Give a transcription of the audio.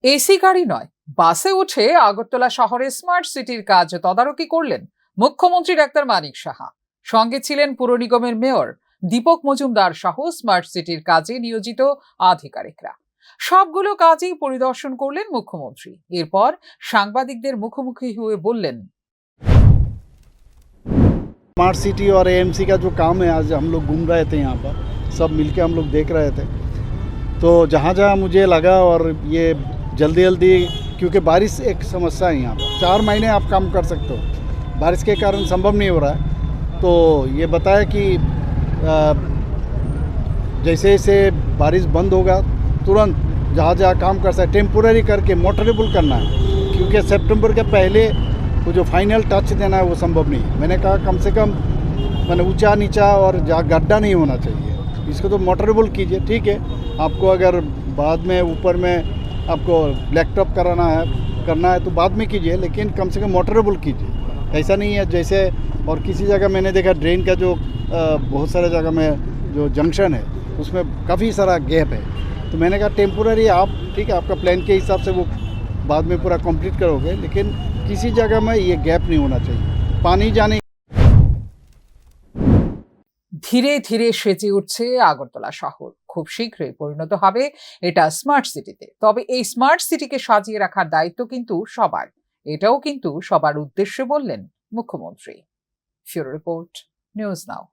AC গাড়ি নয়, বাসে উঠে আগরতলা শহরে স্মার্ট সিটির কাজ তদারকি করলেন মুখ্যমন্ত্রী ডাক্তার মানিক সাহা। সঙ্গে ছিলেন পুর নিগমের মেয়র দীপক মজুমদার সহ স্মার্ট সিটির কাজে নিয়োজিত আধিকারিকরা। সবগুলো কাজই পরিদর্শন করলেন মুখ্যমন্ত্রী। এরপর সাংবাদিকদের মুখোমুখি হয়ে বললেন, स्मार्ट सिटी और एएमसी का जो काम है, आज हम लोग घूम रहे थे यहाँ पर, सब मिलके हम लोग देख रहे थे। तो जहाँ जहाँ मुझे लगा, और ये जल्दी जल्दी, क्योंकि बारिश एक समस्या है यहाँ पर, 4 महीने आप काम कर सकते हो, बारिश के कारण संभव नहीं हो रहा है। तो ये बताया कि जैसे जैसे बारिश बंद होगा तुरंत जहाँ जहाँ काम कर सकते, टेम्पोररी करके मोटरेबल करना है, क्योंकि सितंबर के पहले वो जो फाइनल टच देना है वो संभव नहीं है। मैंने कहा कम से कम मैंने ऊंचा नीचा और जहाँ गड्ढा नहीं होना चाहिए, इसको तो मोटरेबल कीजिए। ठीक है, आपको अगर बाद में ऊपर में आपको ब्लैक टॉप करना है तो बाद में कीजिए, लेकिन कम से कम मोटरेबल कीजिए। ऐसा नहीं है जैसे, और किसी जगह मैंने देखा ड्रेन का जो बहुत सारे जगह में जो जंक्शन है उसमें काफ़ी सारा गैप है। तो मैंने कहा टेम्पोररी आप, ठीक है, आपका प्लान के हिसाब से वो बाद में पूरा कंप्लीट करोगे, लेकिन किसी जगह में ये गैप नहीं होना चाहिए, पानी जाने। ধীরে ধীরে সেজে উঠছে আগরতলা শহর। খুব শীঘ্রই পরিণত হবে এটা স্মার্ট সিটিতে। তবে এই স্মার্ট সিটিকে সাজিয়ে রাখার দায়িত্ব কিন্তু সবার। এটাও কিন্তু সবার উদ্দেশ্যে বললেন মুখ্যমন্ত্রী। Bureau report, news now.